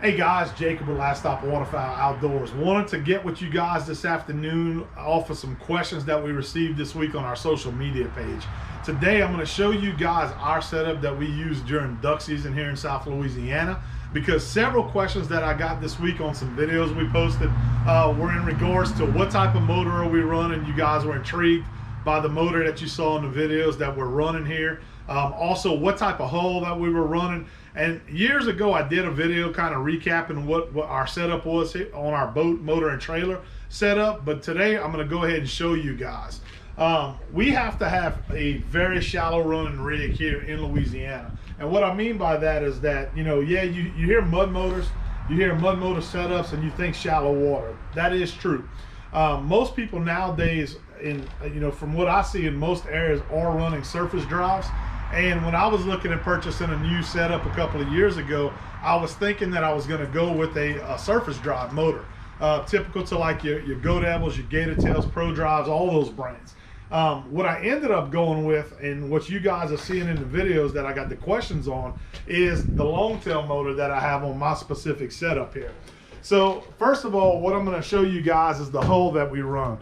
Hey guys, Jacob with Last Stop Waterfowl Outdoors. Wanted to get with you guys this afternoon off of some questions that we received this week on our social media page. Today I'm going to show you guys our setup that we use during duck season here in South Louisiana, because several questions that I got this week on some videos we posted were in regards to what type of motor are we running. You guys were intrigued by the motor that you saw in the videos that we're running here. Also, what type of hull that we were running. And years ago, I did a video kind of recapping what our setup was on our boat, motor, and trailer setup. But today, I'm going to go ahead and show you guys. We have to have a very shallow running rig here in Louisiana. And what I mean by that is that, you hear mud motors, you hear mud motor setups, and you think shallow water. That is true. Most people nowadays, from what I see in most areas, are running surface drives. And when I was looking at purchasing a new setup a couple of years ago, I was thinking that I was going to go with a surface drive motor, typical to like your Go Devils, your Gator Tails, Pro Drives, all those brands. What I ended up going with, and what you guys are seeing in the videos that I got the questions on, is the Longtail motor that I have on my specific setup here. So first of all, what I'm going to show you guys is the hull that we run.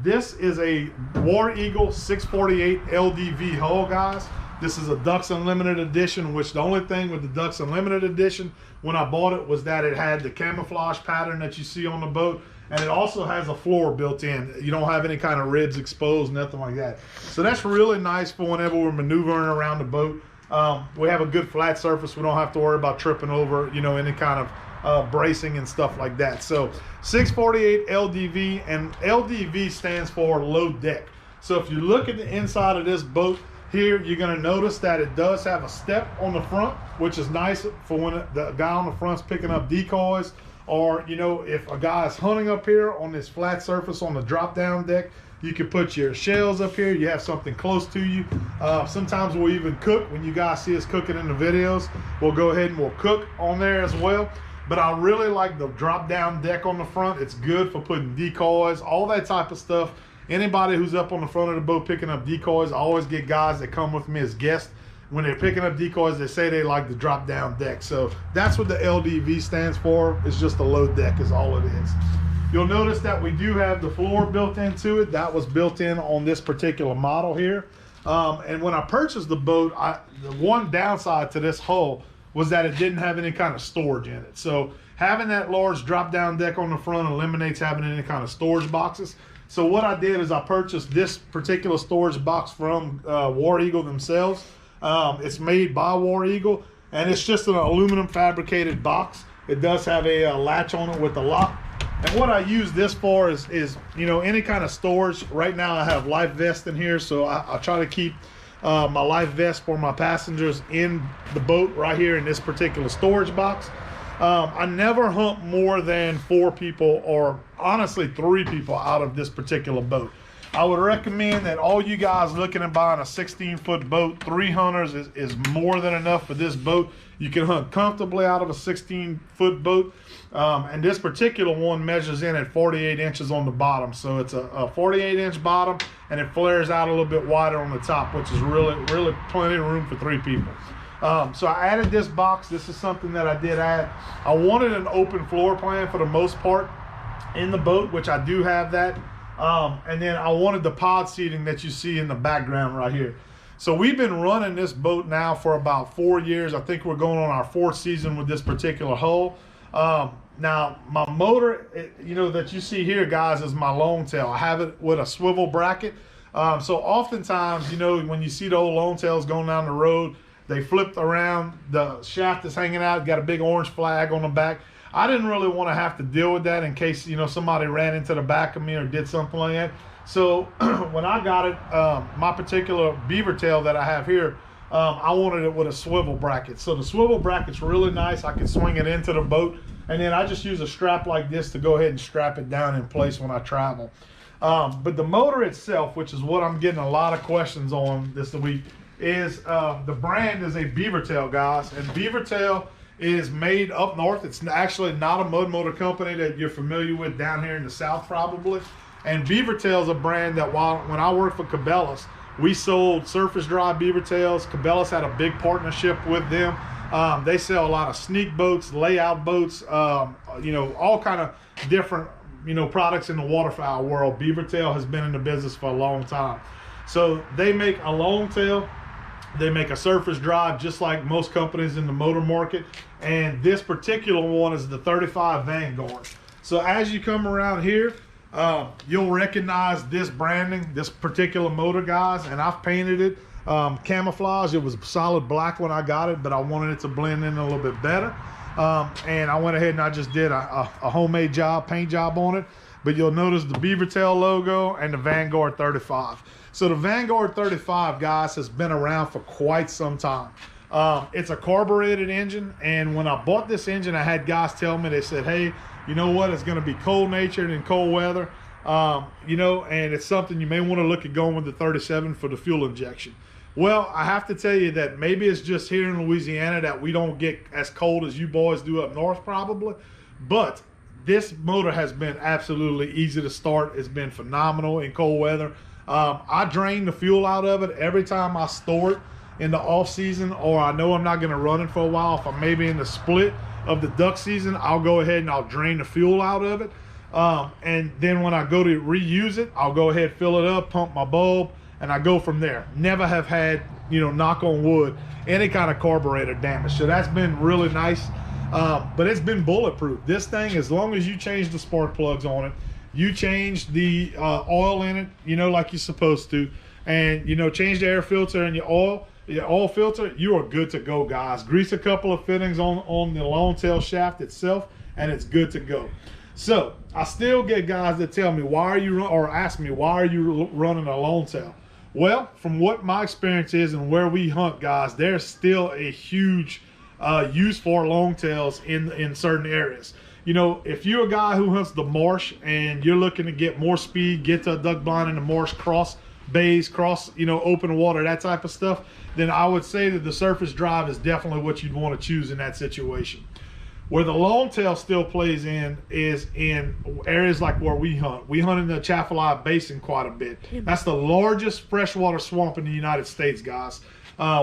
This is a War Eagle 648 Ldv hull, guys. This is a Ducks Unlimited edition, which the only thing with the Ducks Unlimited edition when I bought it was that it had the camouflage pattern that you see on the boat, and it also has a floor built in. You don't have any kind of ribs exposed, nothing like that. So that's really nice for whenever we're maneuvering around the boat. We have a good flat surface. We don't have to worry about tripping over, any kind of bracing and stuff like that. So 648 Ldv, and Ldv stands for low deck. So if you look at the inside of this boat here, you're going to notice that it does have a step on the front, which is nice for when the guy on the front's picking up decoys, or if a guy's hunting up here on this flat surface on the drop down deck, you can put your shells up here. You have something close to you. Sometimes we'll even cook. When you guys see us cooking in the videos, we'll go ahead and we'll cook on there as well. But I really like the drop down deck on the front. It's good for putting decoys, all that type of stuff. Anybody who's up on the front of the boat picking up decoys, I always get guys that come with me as guests. When they're picking up decoys, they say they like the drop down deck. So that's what the Ldv stands for. It's just a low deck is all it is. You'll notice that we do have the floor built into it. That was built in on this particular model here. And when I purchased the boat, the one downside to this hull was that it didn't have any kind of storage in it. So having that large drop down deck on the front eliminates having any kind of storage boxes. So what I did is I purchased this particular storage box from War Eagle themselves. It's made by War Eagle, and it's just an aluminum fabricated box. It does have a latch on it with a lock. And what I use this for is any kind of storage. Right now I have life vest in here, so I try to keep my life vest for my passengers in the boat right here in this particular storage box. I never hunt more than 4 people, or honestly 3 people out of this particular boat. I would recommend that all you guys looking at buying a 16-foot boat, 3 hunters is more than enough for this boat. You can hunt comfortably out of a 16-foot boat. And this particular one measures in at 48 inches on the bottom. So it's a 48-inch bottom, and it flares out a little bit wider on the top, which is really plenty of room for 3 people. So I added this box. This is something that I did add. I wanted an open floor plan for the most part in the boat, which I do have that. And then I wanted the pod seating that you see in the background right here. So we've been running this boat now for about 4 years. I think we're going on our 4th season with this particular hull. Now my motor, that you see here, guys, is my Longtail. I have it with a swivel bracket. So oftentimes, when you see the old Longtails going down the road, they flipped around, the shaft is hanging out, got a big orange flag on the back. I didn't really want to have to deal with that in case, somebody ran into the back of me or did something like that. So when I got it, my particular Beavertail that I have here, I wanted it with a swivel bracket. So the swivel bracket's really nice. I can swing it into the boat, and then I just use a strap like this to go ahead and strap it down in place when I travel. But the motor itself, which is what I'm getting a lot of questions on this week, is the brand is a Beavertail, guys. And Beavertail is made up north. It's actually not a mud motor company that you're familiar with down here in the South probably. And Beavertail is a brand that when I worked for Cabela's, we sold surface drive Beavertails. Cabela's had a big partnership with them. They sell a lot of sneak boats, layout boats, you know, all kind of different, you know, products in the waterfowl world. Beavertail has been in the business for a long time. So they make a Longtail, they make a surface drive just like most companies in the motor market. And this particular one is the 35 Vanguard. So as you come around here, you'll recognize this branding, this particular motor, guys, and I've painted it camouflage. It was solid black when I got it, but I wanted it to blend in a little bit better. And I went ahead and I just did a homemade job, paint job on it. But you'll notice the Beavertail logo and the Vanguard 35. So the Vanguard 35, guys, has been around for quite some time. It's a carbureted engine, and when I bought this engine, I had guys tell me, they said, hey, you know what, it's going to be cold natured in cold weather, you know, and it's something you may want to look at going with the 37 for the fuel injection. Well, I have to tell you that maybe it's just here in Louisiana that we don't get as cold as you boys do up north probably, but this motor has been absolutely easy to start. It's been phenomenal in cold weather. I drain the fuel out of it every time I store it in the off season, or I know I'm not going to run it for a while. If I'm maybe in the split of the duck season, I'll go ahead and I'll drain the fuel out of it. And then when I go to reuse it, I'll go ahead, fill it up, pump my bulb, and I go from there. Never have had, you know, knock on wood, any kind of carburetor damage. So that's been really nice. But it's been bulletproof. This thing, as long as you change the spark plugs on it, you change the oil in it, you know, like you're supposed to, and, you know, change the air filter and your oil filter, you are good to go, guys. Grease a couple of fittings on the Longtail shaft itself, and it's good to go. So I still get guys that tell me, why are you, or ask me, why are you running a Longtail? Well, from what my experience is and where we hunt, guys, there's still a huge use for Longtails in certain areas. You know, if you're a guy who hunts the marsh and you're looking to get more speed, get to a duck blind in the marsh, cross bays, cross, you know, open water, that type of stuff, then I would say that the surface drive is definitely what you'd want to choose in that situation. Where the Longtail still plays in is in areas like where we hunt. We hunt in the Atchafalaya Basin quite a bit. That's the largest freshwater swamp in the United States, guys.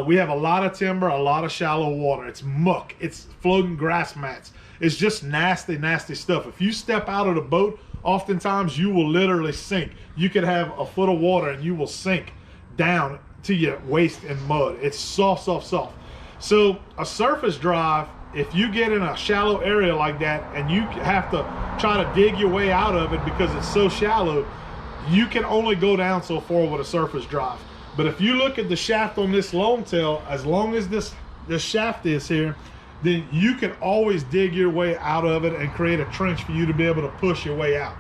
We have a lot of timber, a lot of shallow water. It's muck, it's floating grass mats. It's just nasty, nasty stuff. If you step out of the boat, oftentimes you will literally sink. You could have a foot of water and you will sink down to your waist in mud. It's soft, soft, soft. So a surface drive, if you get in a shallow area like that and you have to try to dig your way out of it because it's so shallow, you can only go down so far with a surface drive. But if you look at the shaft on this Longtail, as long as this shaft is here, then you can always dig your way out of it and create a trench for you to be able to push your way out.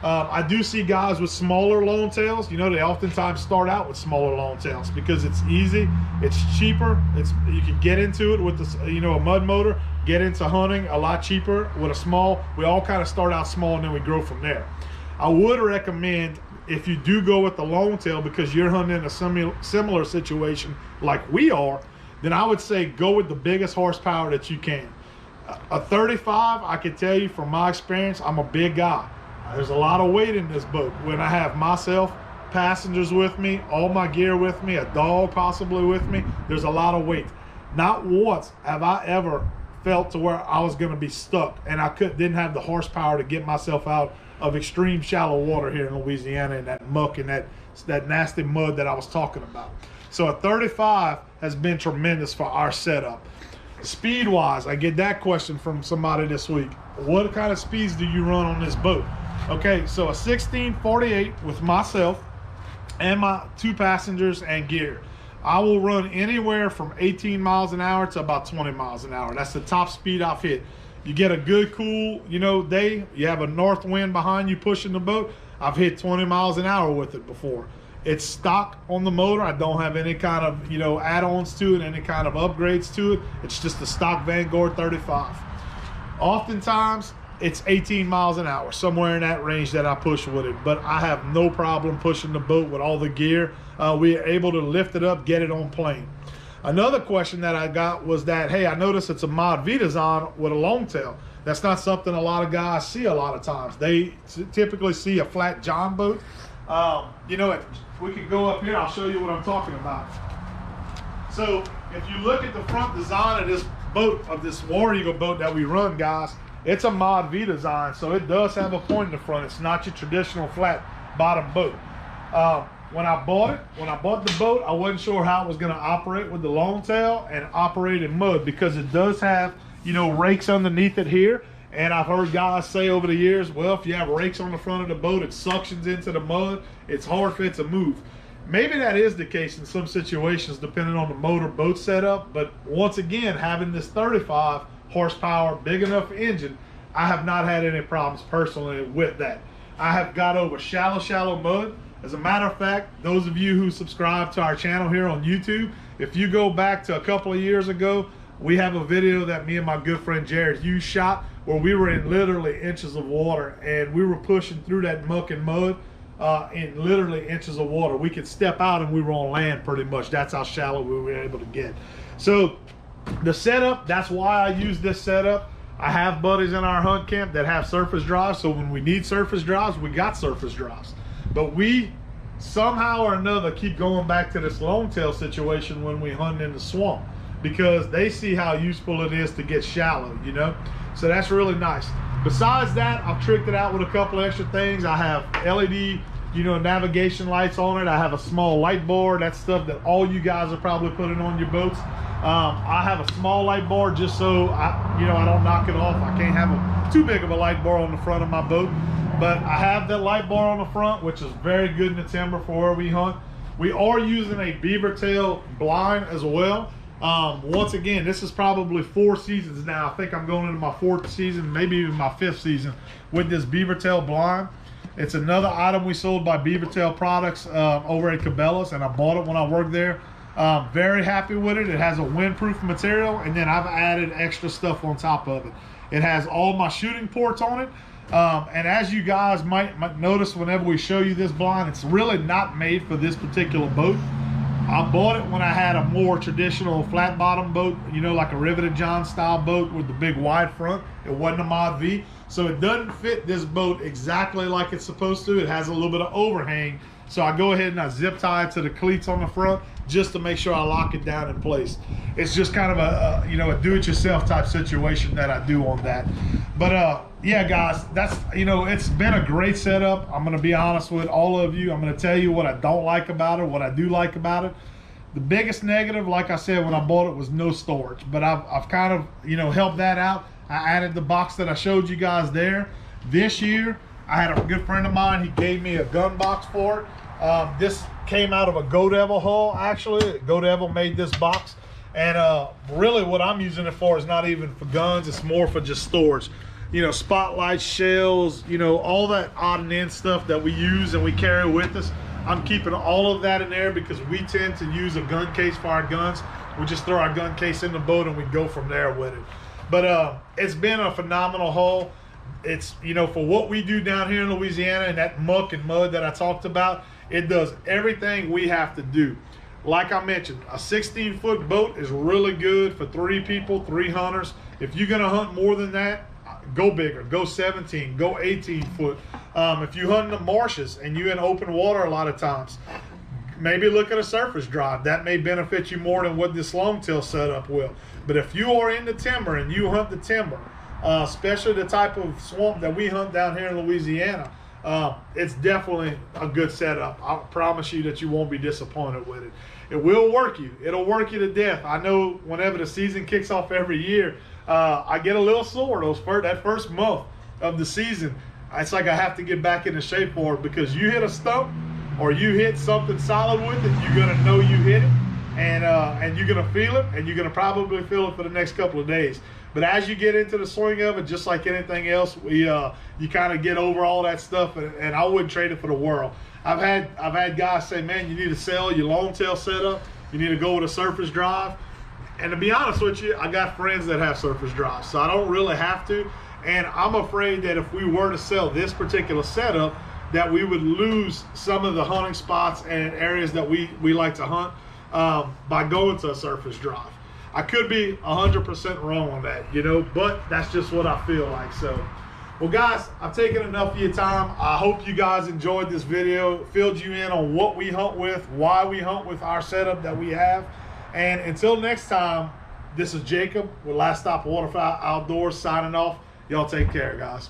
I do see guys with smaller Longtails. You know, they oftentimes start out with smaller Longtails because it's easy, it's cheaper, you can get into it with this, you know, a mud motor, get into hunting a lot cheaper with a small. We all kind of start out small and then we grow from there. I would recommend, if you do go with the Longtail because you're hunting in a similar situation like we are, then I would say go with the biggest horsepower that you can. A 35, I can tell you from my experience, I'm a big guy. There's a lot of weight in this boat. When I have myself, passengers with me, all my gear with me, a dog possibly with me, there's a lot of weight. Not once have I ever felt to where I was gonna be stuck and I didn't have the horsepower to get myself out of extreme shallow water here in Louisiana and that muck and that nasty mud that I was talking about. So a 35 has been tremendous for our setup. Speed wise, I get that question from somebody this week. What kind of speeds do you run on this boat? Okay, so a 1648 with myself and my 2 passengers and gear. I will run anywhere from 18 miles an hour to about 20 miles an hour. That's the top speed I've hit. You get a good cool, you know, day, you have a north wind behind you pushing the boat, I've hit 20 miles an hour with it before. It's stock on the motor. I don't have any kind of, you know, add-ons to it, any kind of upgrades to it. It's just a stock Vanguard 35. Oftentimes, it's 18 miles an hour, somewhere in that range that I push with it. But I have no problem pushing the boat with all the gear. We are able to lift it up, get it on plane. Another question that I got was that, hey, I noticed it's a Mod V design with a Longtail. That's not something a lot of guys see a lot of times. They typically see a flat John boat. You know, if we could go up here, I'll show you what I'm talking about. So if you look at the front design of boat, of this War Eagle boat that we run, guys, it's a Mod V design, so it does have a point in the front. It's not your traditional flat bottom boat. When I bought the boat, I wasn't sure how it was going to operate with the Longtail and operate in mud, because it does have, you know, rakes underneath it here. And I've heard guys say over the years, well, if you have rakes on the front of the boat, it suctions into the mud. It's hard for it to move. Maybe that is the case in some situations, depending on the motor boat setup. But once again, having this 35 horsepower, big enough engine, I have not had any problems personally with that. I have got over shallow mud. As a matter of fact, those of you who subscribe to our channel here on YouTube, if you go back to a couple of years ago, we have a video that me and my good friend Jared Hughes shot where we were in literally inches of water, and we were pushing through that muck and mud in literally inches of water. We could step out and we were on land pretty much. That's how shallow we were able to get. So the setup, that's why I use this setup. I have buddies in our hunt camp that have surface drives, so when we need surface drives, we got surface drives. But we somehow or another keep going back to this Longtail situation when we hunt in the swamp, because they see how useful it is to get shallow, you know? So that's really nice. Besides that, I've tricked it out with a couple extra things. I have LED, you know, navigation lights on it. I have a small light bar. That's stuff that all you guys are probably putting on your boats. I have a small light bar just so I don't knock it off. I can't have too big of a light bar on the front of my boat. But I have that light bar on the front, which is very good in the timber for where we hunt. We are using a Beavertail Blind as well. Once again, this is probably 4 seasons now. I think I'm going into my 4th season, maybe even my 5th season with this Beavertail Blind. It's another item we sold by Beavertail Products over at Cabela's, and I bought it when I worked there. Very happy with it. It has a windproof material, and then I've added extra stuff on top of it. It has all my shooting ports on it. And as you guys might notice whenever we show you this blind, it's really not made for this particular boat. I bought it when I had a more traditional flat bottom boat, you know, like a Riveted John style boat with the big wide front. It wasn't a Mod V, so it doesn't fit this boat exactly like it's supposed to. It has a little bit of overhang, so I go ahead and I zip tie it to the cleats on the front just to make sure I lock it down in place. It's just kind of a a do-it-yourself type situation that I do on that. But yeah, guys, that's, it's been a great setup. I'm going to be honest with all of you. I'm going to tell you what I don't like about it, what I do like about it. The biggest negative, like I said, when I bought it, was no storage. But I've kind of, helped that out. I added the box that I showed you guys there. This year, I had a good friend of mine. He gave me a gun box for it. This came out of a Ldv Hull, actually. Ldv made this box. And really what I'm using it for is not even for guns. It's more for just storage. Spotlights, shells, all that odd and end stuff that we use and we carry with us. I'm keeping all of that in there because we tend to use a gun case for our guns. We just throw our gun case in the boat and we go from there with it. But it's been a phenomenal haul. It's, for what we do down here in Louisiana and that muck and mud that I talked about, it does everything we have to do. Like I mentioned, a 16-foot boat is really good for 3 people, 3 hunters. If you're gonna hunt more than that, go bigger, go 17, go 18 foot. If you hunt in the marshes and you in open water a lot of times, maybe look at a surface drive. That may benefit you more than what this Longtail setup will. But if you are in the timber and you hunt the timber, especially the type of swamp that we hunt down here in Louisiana, it's definitely a good setup. I promise you that you won't be disappointed with it. It will work you. It'll work you to death. I know whenever the season kicks off every year, I get a little sore that first month of the season. It's like I have to get back into shape for it, because you hit a stump or you hit something solid with it, you're gonna know you hit it, and you're gonna feel it, and you're gonna probably feel it for the next couple of days. But as you get into the swing of it, just like anything else, you kind of get over all that stuff, and I wouldn't trade it for the world. I've had guys say, man, you need to sell your Longtail setup. You need to go with a surface drive. And to be honest with you, I got friends that have surface drives, so I don't really have to. And I'm afraid that if we were to sell this particular setup, that we would lose some of the hunting spots and areas that we like to hunt by going to a surface drive. I could be 100% wrong on that, but that's just what I feel like. So, well, guys, I've taken enough of your time. I hope you guys enjoyed this video, filled you in on what we hunt with, why we hunt with our setup that we have. And until next time, This is Jacob with Last Stop Waterfowl Outdoors signing off. Y'all take care, guys.